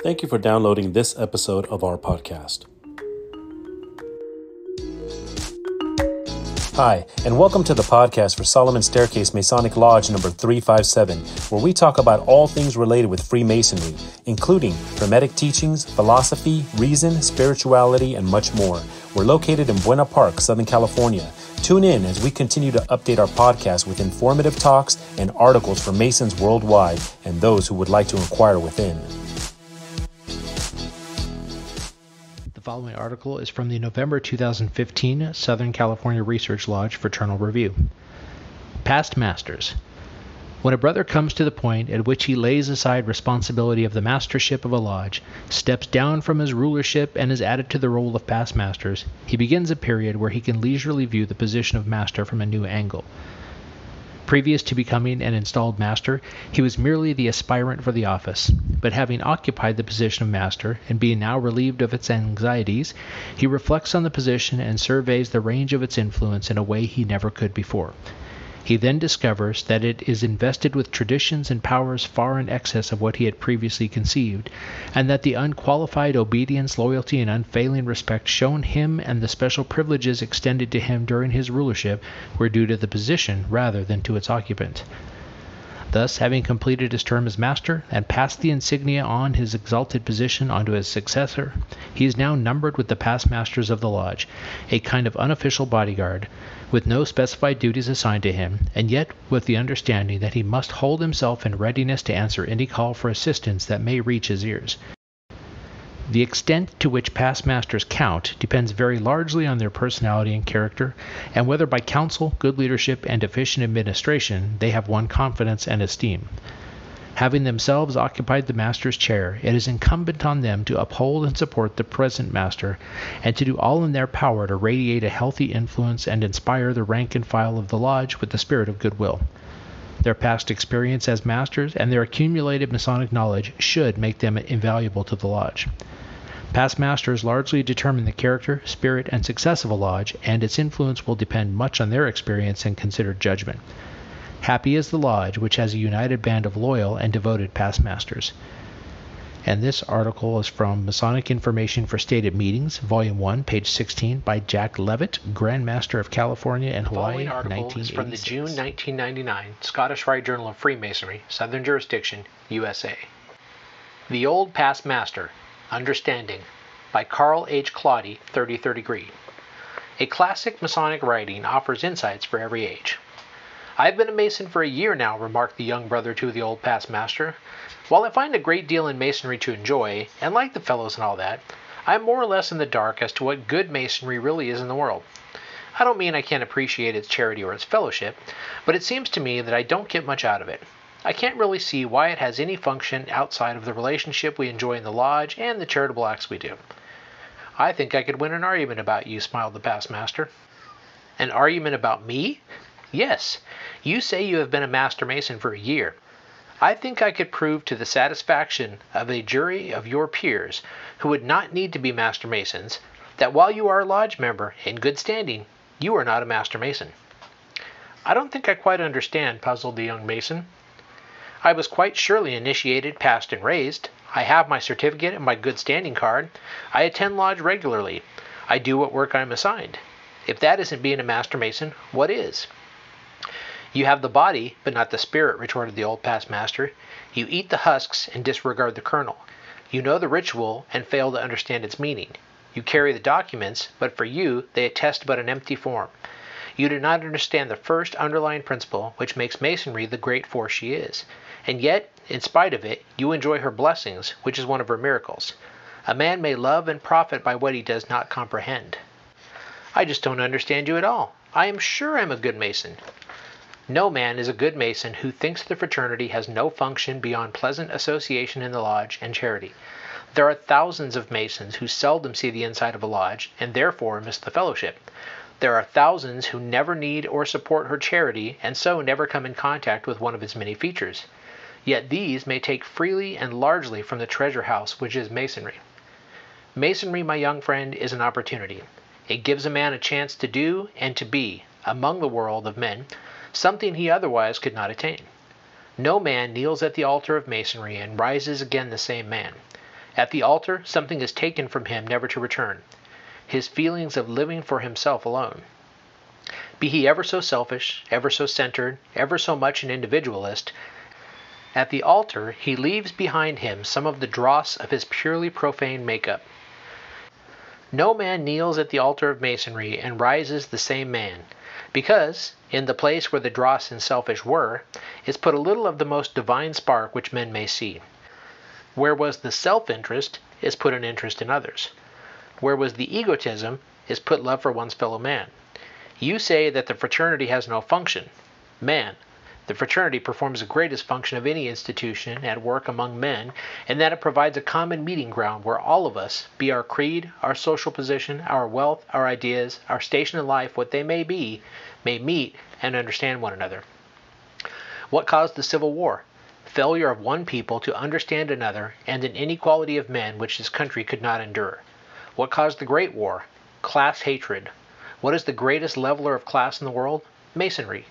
Thank you for downloading this episode of our podcast. Hi, and welcome to the podcast for Solomon Staircase Masonic Lodge number 357, where we talk about all things related with Freemasonry, including Hermetic teachings, philosophy, reason, spirituality, and much more. We're located in Buena Park, Southern California. Tune in as we continue to update our podcast with informative talks and articles for Masons worldwide and those who would like to inquire within. The following article is from the November 2015 Southern California Research Lodge Fraternal Review. Past Masters. When a brother comes to the point at which he lays aside responsibility of the mastership of a lodge, steps down from his rulership, and is added to the roll of past masters, he begins a period where he can leisurely view the position of master from a new angle. Previous to becoming an installed master, he was merely the aspirant for the office, but having occupied the position of master and being now relieved of its anxieties, he reflects on the position and surveys the range of its influence in a way he never could before. He then discovers that it is invested with traditions and powers far in excess of what he had previously conceived, and that the unqualified obedience, loyalty, and unfailing respect shown him and the special privileges extended to him during his rulership were due to the position rather than to its occupant. Thus, having completed his term as master and passed the insignia on his exalted position onto his successor, he is now numbered with the past masters of the lodge, a kind of unofficial bodyguard, with no specified duties assigned to him, and yet with the understanding that he must hold himself in readiness to answer any call for assistance that may reach his ears. The extent to which past masters count depends very largely on their personality and character, and whether by counsel, good leadership, and efficient administration they have won confidence and esteem. Having themselves occupied the master's chair, it is incumbent on them to uphold and support the present master, and to do all in their power to radiate a healthy influence and inspire the rank and file of the lodge with the spirit of goodwill. Their past experience as masters and their accumulated Masonic knowledge should make them invaluable to the lodge. Past masters largely determine the character, spirit, and success of a lodge, and its influence will depend much on their experience and considered judgment. Happy is the lodge which has a united band of loyal and devoted past masters. And this article is from Masonic Information for Stated Meetings, Volume 1, page 16, by Jack Levitt, Grand Master of California and Hawaii, 1986. The following article is from the June 1999 Scottish Rite Journal of Freemasonry, Southern Jurisdiction, USA. The Old Past Master, Understanding, by Carl H. Claudy, 33rd degree. A classic Masonic writing offers insights for every age. I've been a Mason for a year now, remarked the young brother to the old past master. While I find a great deal in Masonry to enjoy, and like the fellows and all that, I'm more or less in the dark as to what good Masonry really is in the world. I don't mean I can't appreciate its charity or its fellowship, but it seems to me that I don't get much out of it. I can't really see why it has any function outside of the relationship we enjoy in the lodge and the charitable acts we do. I think I could win an argument about you, smiled the past master. An argument about me? Yes. You say you have been a Master Mason for a year. I think I could prove to the satisfaction of a jury of your peers, who would not need to be Master Masons, that while you are a lodge member in good standing, you are not a Master Mason. I don't think I quite understand, puzzled the young Mason. I was quite surely initiated, passed, and raised. I have my certificate and my good standing card. I attend lodge regularly. I do what work I am assigned. If that isn't being a Master Mason, what is? You have the body, but not the spirit, retorted the old past master. You eat the husks and disregard the kernel. You know the ritual and fail to understand its meaning. You carry the documents, but for you they attest but an empty form. You do not understand the first underlying principle which makes Masonry the great force she is. And yet, in spite of it, you enjoy her blessings, which is one of her miracles. A man may love and profit by what he does not comprehend. I just don't understand you at all. I am sure I'm a good Mason. No man is a good Mason who thinks the fraternity has no function beyond pleasant association in the lodge and charity. There are thousands of Masons who seldom see the inside of a lodge, and therefore miss the fellowship. There are thousands who never need or support her charity, and so never come in contact with one of its many features. Yet these may take freely and largely from the treasure house which is Masonry. Masonry, my young friend, is an opportunity. It gives a man a chance to do and to be, among the world of men, something he otherwise could not attain. No man kneels at the altar of Masonry and rises again the same man. At the altar, something is taken from him never to return, his feelings of living for himself alone. Be he ever so selfish, ever so centered, ever so much an individualist, at the altar he leaves behind him some of the dross of his purely profane makeup. No man kneels at the altar of Masonry and rises the same man, because, in the place where the dross and selfish were, is put a little of the most divine spark which men may see. Where was the self-interest is put an interest in others. Where was the egotism is put love for one's fellow man. You say that the fraternity has no function. Man, the fraternity performs the greatest function of any institution at work among men, in that it provides a common meeting ground where all of us, be our creed, our social position, our wealth, our ideas, our station in life, what they may be, may meet and understand one another. What caused the Civil War? Failure of one people to understand another, and an inequality of men which this country could not endure. What caused the Great War? Class hatred. What is the greatest leveler of class in the world? Masonry.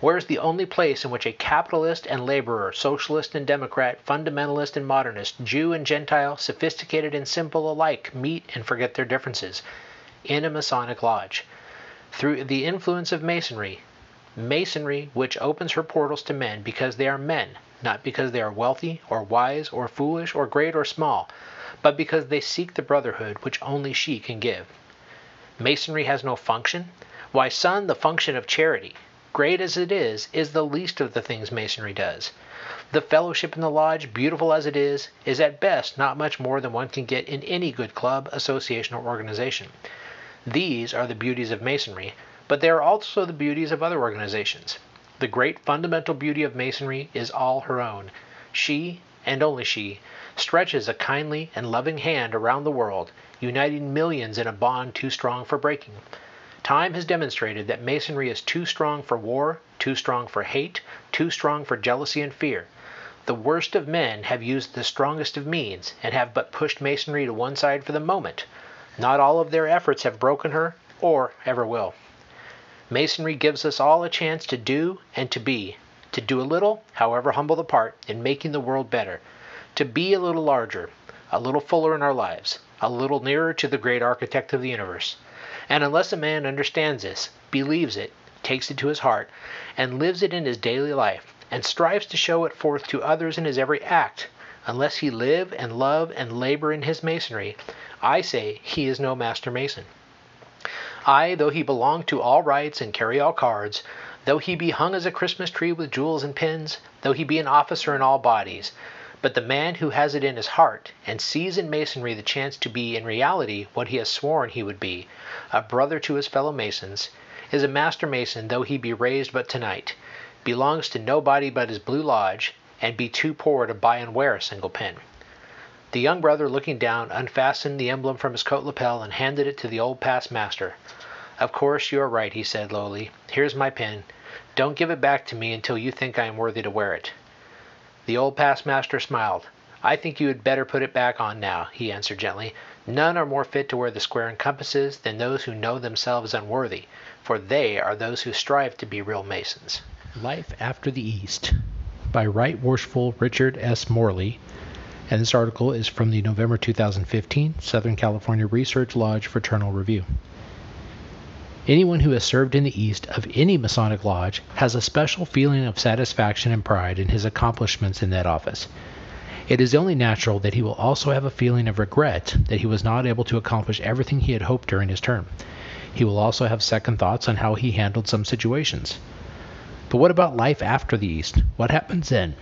Where is the only place in which a capitalist and laborer, socialist and democrat, fundamentalist and modernist, Jew and Gentile, sophisticated and simple alike meet and forget their differences? In a Masonic lodge. Through the influence of Masonry, which opens her portals to men because they are men, not because they are wealthy or wise or foolish or great or small, but because they seek the brotherhood which only she can give. Masonry has no function? Why, son, the function of charity, great as it is the least of the things Masonry does. The fellowship in the lodge, beautiful as it is at best not much more than one can get in any good club, association, or organization. These are the beauties of Masonry, but they are also the beauties of other organizations. The great fundamental beauty of Masonry is all her own. She, and only she, stretches a kindly and loving hand around the world, uniting millions in a bond too strong for breaking. Time has demonstrated that Masonry is too strong for war, too strong for hate, too strong for jealousy and fear. The worst of men have used the strongest of means, and have but pushed Masonry to one side for the moment. Not all of their efforts have broken her, or ever will. Masonry gives us all a chance to do and to be. To do a little, however humble the part, in making the world better. To be a little larger, a little fuller in our lives, a little nearer to the great architect of the universe. And unless a man understands this, believes it, takes it to his heart, and lives it in his daily life, and strives to show it forth to others in his every act, unless he live and love and labor in his Masonry, I say he is no Master Mason. Aye, though he belong to all rights and carry all cards, though he be hung as a Christmas tree with jewels and pins, though he be an officer in all bodies, but the man who has it in his heart, and sees in Masonry the chance to be in reality what he has sworn he would be, a brother to his fellow Masons, is a Master Mason though he be raised but tonight, belongs to nobody but his Blue Lodge, and be too poor to buy and wear a single pin. The young brother, looking down, unfastened the emblem from his coat lapel and handed it to the old past master. Of course you are right, he said lowly. Here's my pin. Don't give it back to me until you think I am worthy to wear it. The old past master smiled. I think you had better put it back on now, he answered gently. None are more fit to wear the square and compasses than those who know themselves unworthy, for they are those who strive to be real Masons. Life After the East by Right Worshipful Richard S. Morley, and this article is from the November 2015 Southern California Research Lodge Fraternal Review. Anyone who has served in the East of any Masonic lodge has a special feeling of satisfaction and pride in his accomplishments in that office. It is only natural that he will also have a feeling of regret that he was not able to accomplish everything he had hoped during his term. He will also have second thoughts on how he handled some situations. But what about life after the East? What happens then?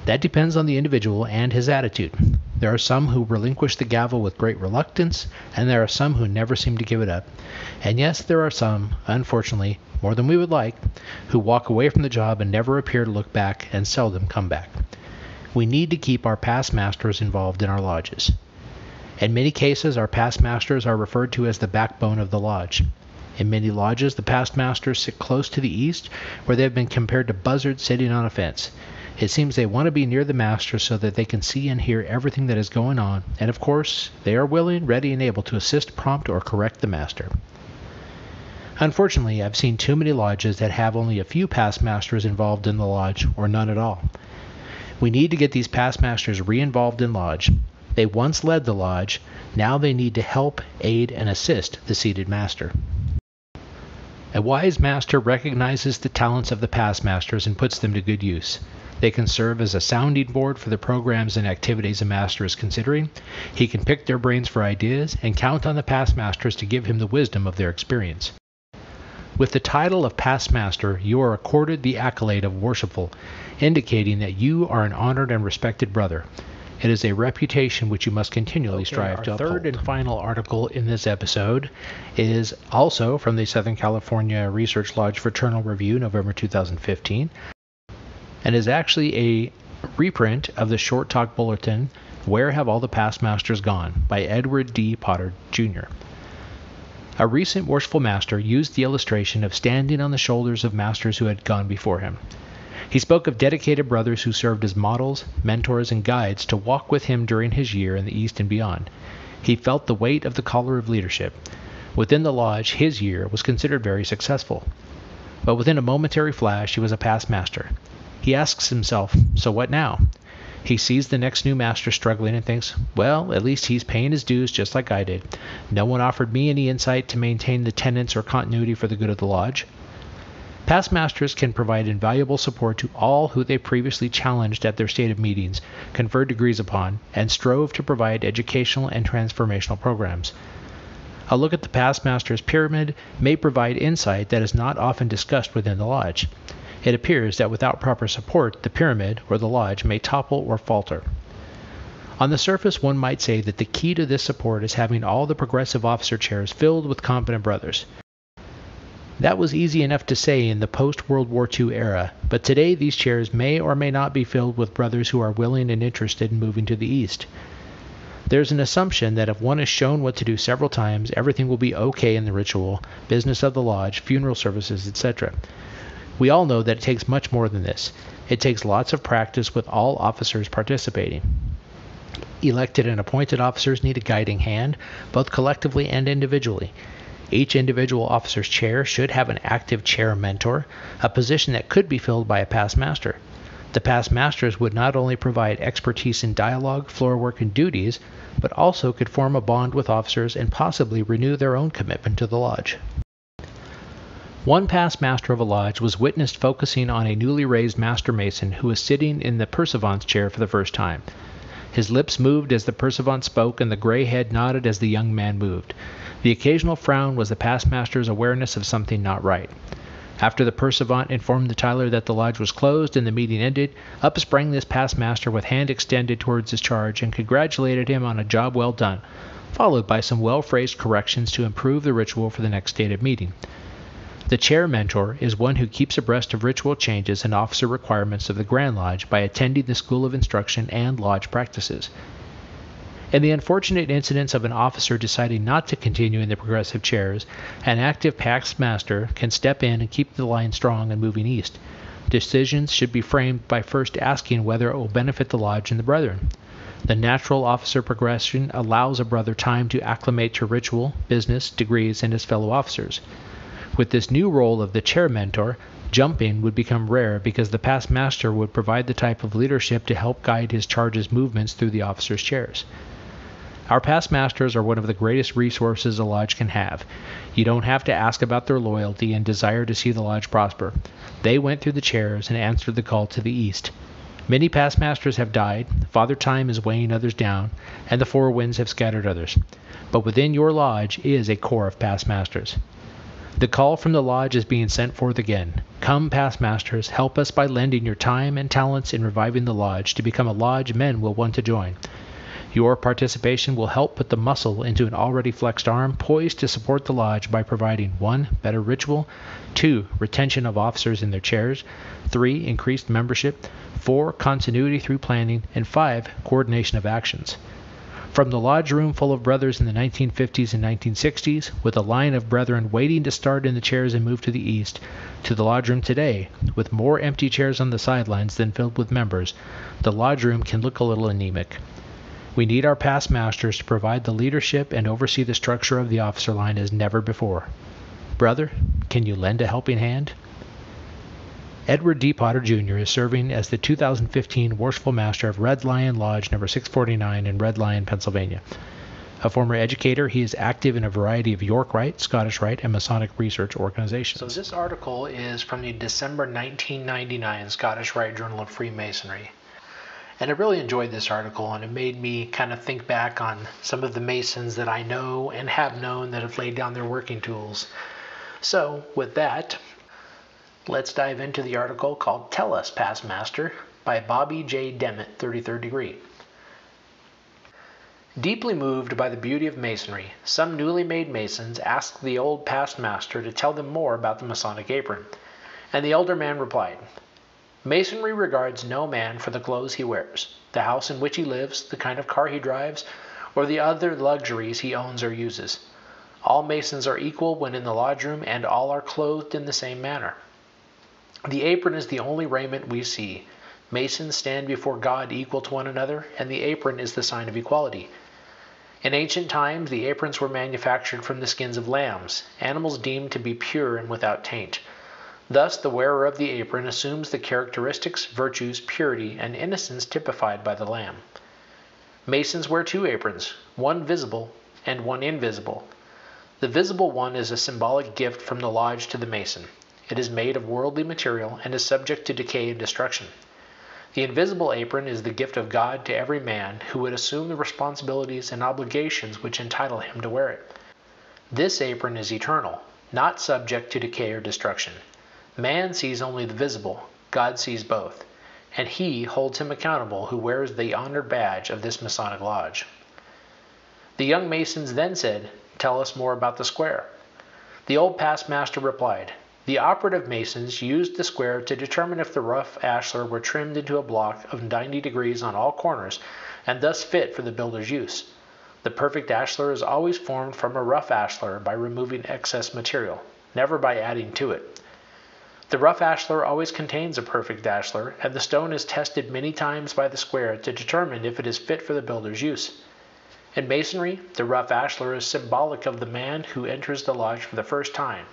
That depends on the individual and his attitude. There are some who relinquish the gavel with great reluctance, and there are some who never seem to give it up. And yes, there are some, unfortunately, more than we would like, who walk away from the job and never appear to look back and seldom come back. We need to keep our past masters involved in our lodges. In many cases, our past masters are referred to as the backbone of the lodge. In many lodges, the past masters sit close to the east, where they have been compared to buzzards sitting on a fence. It seems they want to be near the master so that they can see and hear everything that is going on, and of course, they are willing, ready, and able to assist, prompt, or correct the master. Unfortunately, I've seen too many lodges that have only a few past masters involved in the lodge, or none at all. We need to get these past masters re-involved in lodge. They once led the lodge, now they need to help, aid, and assist the seated master. A wise master recognizes the talents of the past masters and puts them to good use. They can serve as a sounding board for the programs and activities a master is considering. He can pick their brains for ideas and count on the past masters to give him the wisdom of their experience. With the title of past master, you are accorded the accolade of worshipful, indicating that you are an honored and respected brother. It is a reputation which you must continually strive to uphold. Our third and final article in this episode is also from the Southern California Research Lodge Fraternal Review, November 2015, and is actually a reprint of the Short Talk Bulletin, Where Have All the Past Masters Gone? By Edward D. Potter, Jr. A recent worshipful master used the illustration of standing on the shoulders of masters who had gone before him. He spoke of dedicated brothers who served as models, mentors, and guides to walk with him during his year in the East and beyond. He felt the weight of the collar of leadership. Within the lodge, his year was considered very successful. But within a momentary flash, he was a past master. He asks himself, so what now? He sees the next new master struggling and thinks, well, at least he's paying his dues just like I did. No one offered me any insight to maintain the tenets or continuity for the good of the lodge. Past masters can provide invaluable support to all who they previously challenged at their stated meetings, conferred degrees upon, and strove to provide educational and transformational programs. A look at the past master's pyramid may provide insight that is not often discussed within the lodge. It appears that without proper support, the pyramid, or the lodge, may topple or falter. On the surface, one might say that the key to this support is having all the progressive officer chairs filled with competent brothers. That was easy enough to say in the post-World War II era, but today these chairs may or may not be filled with brothers who are willing and interested in moving to the East. There's an assumption that if one is shown what to do several times, everything will be okay in the ritual, business of the lodge, funeral services, etc. We all know that it takes much more than this. It takes lots of practice with all officers participating. Elected and appointed officers need a guiding hand, both collectively and individually. Each individual officer's chair should have an active chair mentor, a position that could be filled by a past master. The past masters would not only provide expertise in dialogue, floor work, and duties, but also could form a bond with officers and possibly renew their own commitment to the lodge. One past master of a lodge was witnessed focusing on a newly raised master mason who was sitting in the pursuivant's chair for the first time. His lips moved as the pursuivant spoke, and the gray head nodded as the young man moved. The occasional frown was the past master's awareness of something not right. After the pursuivant informed the Tyler that the lodge was closed and the meeting ended, up sprang this past master with hand extended towards his charge and congratulated him on a job well done, followed by some well-phrased corrections to improve the ritual for the next stated meeting. The chair mentor is one who keeps abreast of ritual changes and officer requirements of the Grand Lodge by attending the School of Instruction and lodge practices. In the unfortunate incidents of an officer deciding not to continue in the progressive chairs, an active past master can step in and keep the line strong and moving east. Decisions should be framed by first asking whether it will benefit the lodge and the brethren. The natural officer progression allows a brother time to acclimate to ritual, business, degrees, and his fellow officers. With this new role of the chair mentor, jumping would become rare because the past master would provide the type of leadership to help guide his charge's movements through the officers' chairs. Our past masters are one of the greatest resources a lodge can have. You don't have to ask about their loyalty and desire to see the lodge prosper. They went through the chairs and answered the call to the east. Many past masters have died, Father Time is weighing others down, and the four winds have scattered others. But within your lodge is a core of past masters. The call from the lodge is being sent forth again. Come, past masters, help us by lending your time and talents in reviving the lodge to become a lodge men will want to join. Your participation will help put the muscle into an already flexed arm poised to support the lodge by providing 1. Better ritual, 2. Retention of officers in their chairs, 3. Increased membership, 4. Continuity through planning, and 5. Coordination of actions. From the lodge room full of brothers in the 1950s and 1960s, with a line of brethren waiting to start in the chairs and move to the east, to the lodge room today, with more empty chairs on the sidelines than filled with members, the lodge room can look a little anemic. We need our past masters to provide the leadership and oversee the structure of the officer line as never before. Brother, can you lend a helping hand? Edward D. Potter Jr. is serving as the 2015 Worshipful Master of Red Lion Lodge number 649 in Red Lion, Pennsylvania. A former educator, he is active in a variety of York Rite, Scottish Rite, and Masonic research organizations. So this article is from the December 1999 Scottish Rite Journal of Freemasonry. And I really enjoyed this article, and it made me kind of think back on some of the Masons that I know and have known that have laid down their working tools. So, with that, let's dive into the article called Tell Us, Past Master by Bobby J. Demmett, 33rd degree. Deeply moved by the beauty of Masonry, some newly made Masons asked the old past master to tell them more about the Masonic apron, and the elder man replied, Masonry regards no man for the clothes he wears, the house in which he lives, the kind of car he drives, or the other luxuries he owns or uses. All Masons are equal when in the lodge room, and all are clothed in the same manner. The apron is the only raiment we see. Masons stand before God equal to one another, and the apron is the sign of equality. In ancient times, the aprons were manufactured from the skins of lambs, animals deemed to be pure and without taint. Thus, the wearer of the apron assumes the characteristics, virtues, purity, and innocence typified by the lamb. Masons wear two aprons, one visible and one invisible. The visible one is a symbolic gift from the lodge to the Mason. It is made of worldly material and is subject to decay and destruction. The invisible apron is the gift of God to every man who would assume the responsibilities and obligations which entitle him to wear it. This apron is eternal, not subject to decay or destruction. Man sees only the visible, God sees both, and he holds him accountable who wears the honored badge of this Masonic lodge. The young Masons then said, Tell us more about the square. The old past master replied, The operative Masons used the square to determine if the rough ashlar were trimmed into a block of 90 degrees on all corners, and thus fit for the builder's use. The perfect ashlar is always formed from a rough ashlar by removing excess material, never by adding to it. The rough ashlar always contains a perfect ashlar, and the stone is tested many times by the square to determine if it is fit for the builder's use. In Masonry, the rough ashlar is symbolic of the man who enters the lodge for the first time,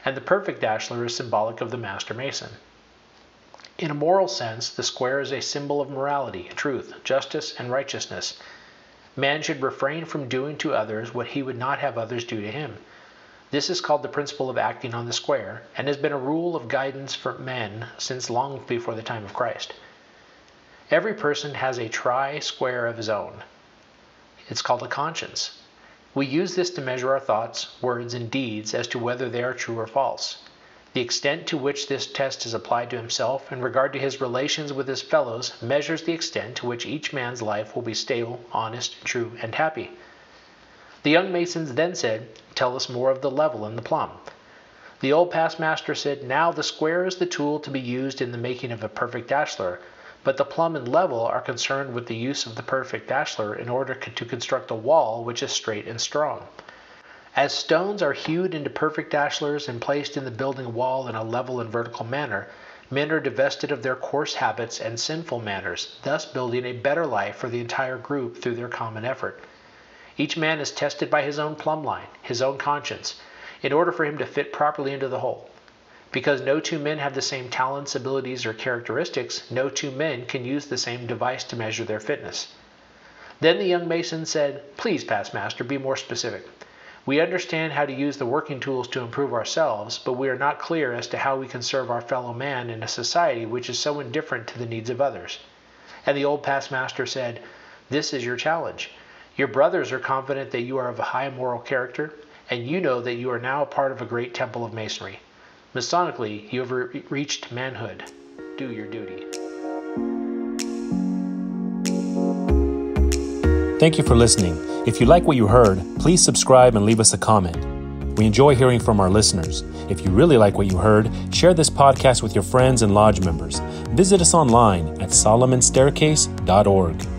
and the perfect ashlar is symbolic of the Master Mason. In a moral sense, the square is a symbol of morality, truth, justice, and righteousness. Man should refrain from doing to others what he would not have others do to him. This is called the principle of acting on the square, and has been a rule of guidance for men since long before the time of Christ. Every person has a tri-square of his own. It's called a conscience. We use this to measure our thoughts, words, and deeds as to whether they are true or false. The extent to which this test is applied to himself in regard to his relations with his fellows measures the extent to which each man's life will be stable, honest, true, and happy. The young Masons then said, Tell us more of the level and the plumb. The old past master said, Now the square is the tool to be used in the making of a perfect ashlar, but the plumb and level are concerned with the use of the perfect ashlar in order to construct a wall which is straight and strong. As stones are hewed into perfect ashlars and placed in the building wall in a level and vertical manner, men are divested of their coarse habits and sinful manners, thus building a better life for the entire group through their common effort. Each man is tested by his own plumb line, his own conscience, in order for him to fit properly into the whole. Because no two men have the same talents, abilities, or characteristics, no two men can use the same device to measure their fitness. Then the young Mason said, Please, past master, be more specific. We understand how to use the working tools to improve ourselves, but we are not clear as to how we can serve our fellow man in a society which is so indifferent to the needs of others. And the old past master said, This is your challenge. Your brothers are confident that you are of a high moral character, and you know that you are now a part of a great temple of Masonry. Masonically, you have reached manhood. Do your duty. Thank you for listening. If you like what you heard, please subscribe and leave us a comment. We enjoy hearing from our listeners. If you really like what you heard, share this podcast with your friends and lodge members. Visit us online at solomonstaircase.org.